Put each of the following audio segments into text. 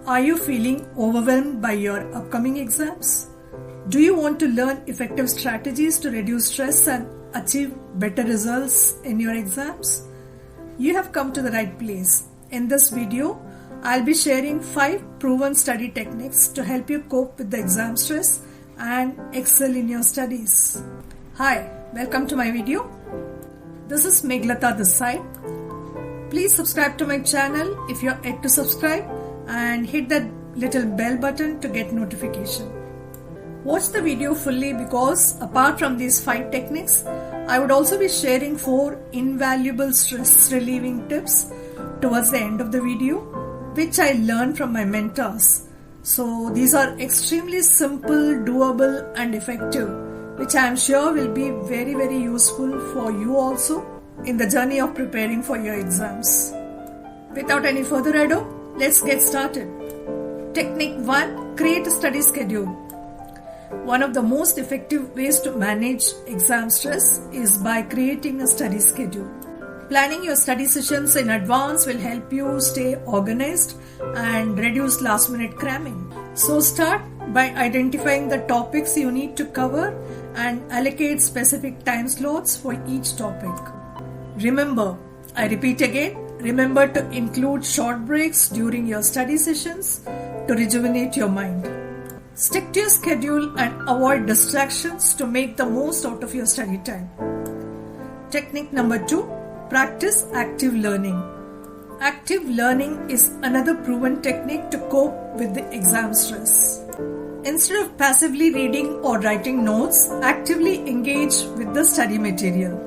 Are you feeling overwhelmed by your upcoming exams? Do you want to learn effective strategies to reduce stress and achieve better results in your exams? You have come to the right place. In this video, I'll be sharing 5 proven study techniques to help you cope with the exam stress and excel in your studies. Hi, welcome to my video. This is Meghalatha this side. Please subscribe to my channel if you're yet to subscribe and hit that little bell button to get notification. Watch the video fully because apart from these 5 techniques, I would also be sharing 4 invaluable stress relieving tips towards the end of the video, which I learned from my mentors. So these are extremely simple, doable and effective, which I am sure will be very useful for you also in the journey of preparing for your exams. Without any further ado, let's get started. Technique 1. Create a study schedule. One of the most effective ways to manage exam stress is by creating a study schedule. Planning your study sessions in advance will help you stay organized and reduce last-minute cramming. So start by identifying the topics you need to cover and allocate specific time slots for each topic. Remember, I repeat again, remember to include short breaks during your study sessions to rejuvenate your mind. Stick to your schedule and avoid distractions to make the most out of your study time. Technique number 2, practice active learning. Active learning is another proven technique to cope with the exam stress. Instead of passively reading or writing notes, actively engage with the study material.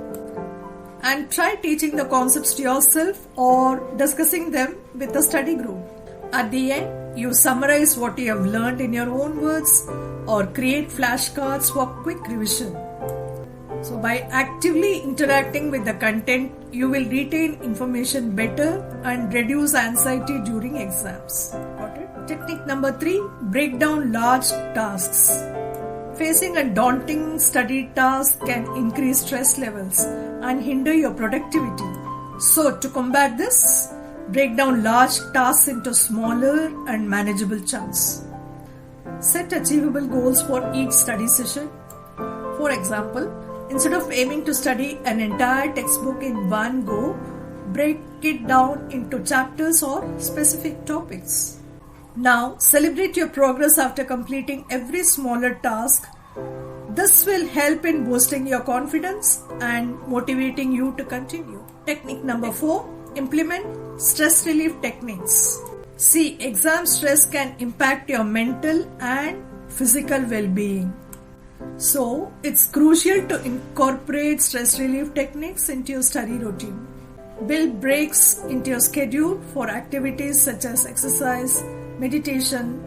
And try teaching the concepts to yourself or discussing them with the study group. At the end, you summarize what you have learned in your own words or create flashcards for quick revision. So by actively interacting with the content, you will retain information better and reduce anxiety during exams. Got it? Technique number 3, break down large tasks. Facing a daunting study task can increase stress levels and hinder your productivity. So to combat this, break down large tasks into smaller and manageable chunks. Set achievable goals for each study session. For example, instead of aiming to study an entire textbook in one go, break it down into chapters or specific topics. Now, celebrate your progress after completing every smaller task. This will help in boosting your confidence and motivating you to continue. Technique number 4, implement stress relief techniques. See, exam stress can impact your mental and physical well-being. So, it's crucial to incorporate stress relief techniques into your study routine. Build breaks into your schedule for activities such as exercise, meditation,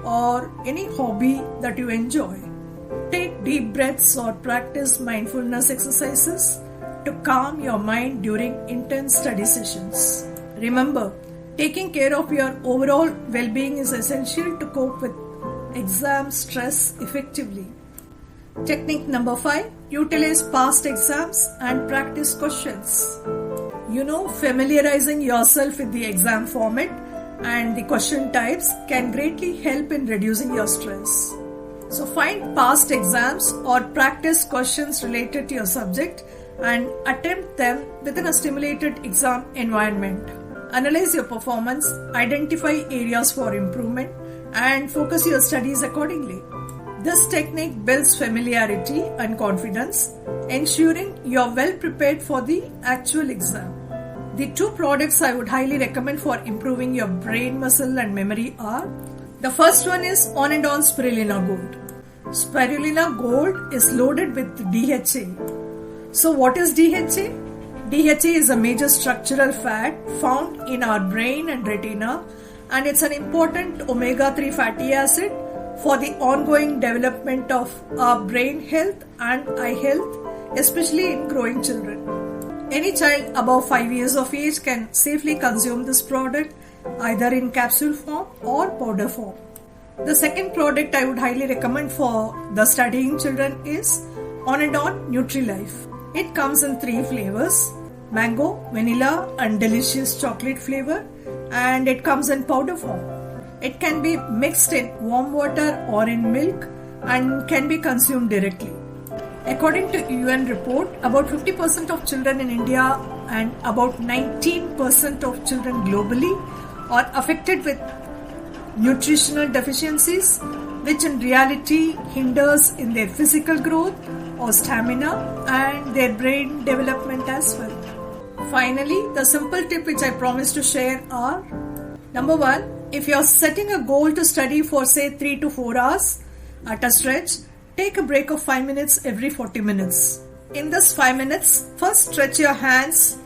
or any hobby that you enjoy. Take deep breaths or practice mindfulness exercises to calm your mind during intense study sessions. Remember, taking care of your overall well-being is essential to cope with exam stress effectively. Technique number 5, utilize past exams and practice questions. Familiarizing yourself with the exam format and the question types can greatly help in reducing your stress. So find past exams or practice questions related to your subject and attempt them within a stimulated exam environment. Analyze your performance, identify areas for improvement, and focus your studies accordingly. This technique builds familiarity and confidence, ensuring you are well prepared for the actual exam. The 2 products I would highly recommend for improving your brain muscle and memory are: the first one is On and On Spirulina Gold. Spirulina Gold is loaded with DHA. So what is DHA? DHA is a major structural fat found in our brain and retina, and it's an important omega-3 fatty acid for the ongoing development of our brain health and eye health, especially in growing children. Any child above 5 years of age can safely consume this product either in capsule form or powder form. The second product I would highly recommend for the studying children is On and On Nutri-Life. It comes in 3 flavors: mango, vanilla and delicious chocolate flavor, and it comes in powder form. It can be mixed in warm water or in milk and can be consumed directly. According to UN report, about 50% of children in India and about 19% of children globally are affected with nutritional deficiencies, which in reality hinders in their physical growth or stamina and their brain development as well. Finally, the simple tip which I promise to share are: number 1, if you are setting a goal to study for say 3 to 4 hours at a stretch, take a break of 5 minutes every 40 minutes. In this 5 minutes, first stretch your hands,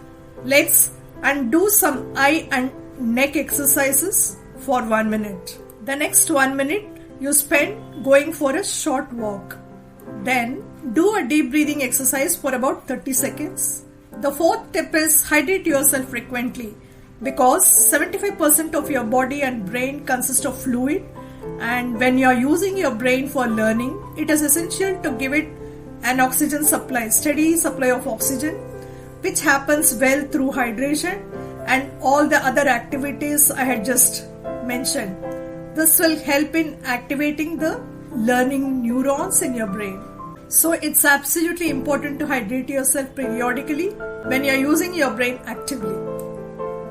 legs and do some eye and neck exercises for 1 minute. The next 1 minute you spend going for a short walk. Then do a deep breathing exercise for about 30 seconds. The fourth tip is hydrate yourself frequently, because 75% of your body and brain consist of fluid, and when you are using your brain for learning, it is essential to give it an oxygen supply, steady supply of oxygen, which happens well through hydration and all the other activities I had just mentioned. This will help in activating the learning neurons in your brain. So it's absolutely important to hydrate yourself periodically when you're using your brain actively.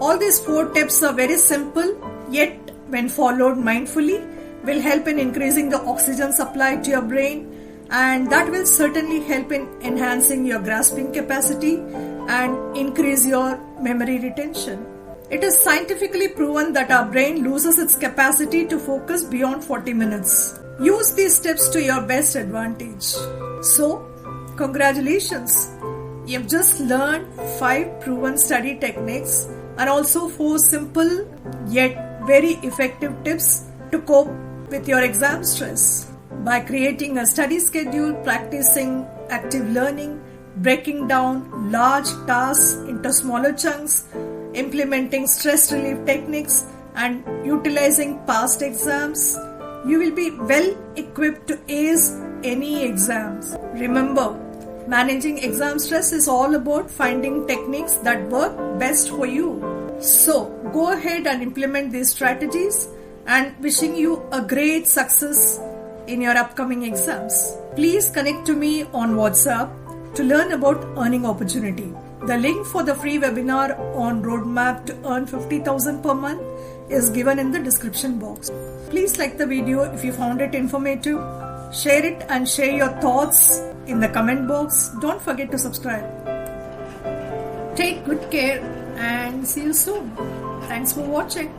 All these 4 tips are very simple, yet when followed mindfully will help in increasing the oxygen supply to your brain, and that will certainly help in enhancing your grasping capacity and increase your memory retention. It is scientifically proven that our brain loses its capacity to focus beyond 40 minutes. Use these tips to your best advantage. So, congratulations! You've just learned 5 proven study techniques and also 4 simple yet very effective tips to cope with your exam stress. By creating a study schedule, practicing active learning, breaking down large tasks into smaller chunks, implementing stress relief techniques, and utilizing past exams, you will be well equipped to ace any exams. Remember, managing exam stress is all about finding techniques that work best for you. So, go ahead and implement these strategies, and wishing you a great success in your upcoming exams. Please connect to me on WhatsApp to learn about earning opportunity. The link for the free webinar on roadmap to earn 50,000 per month is given in the description box. Please like the video if you found it informative. Share it and share your thoughts in the comment box. Don't forget to subscribe. Take good care and see you soon. Thanks for watching.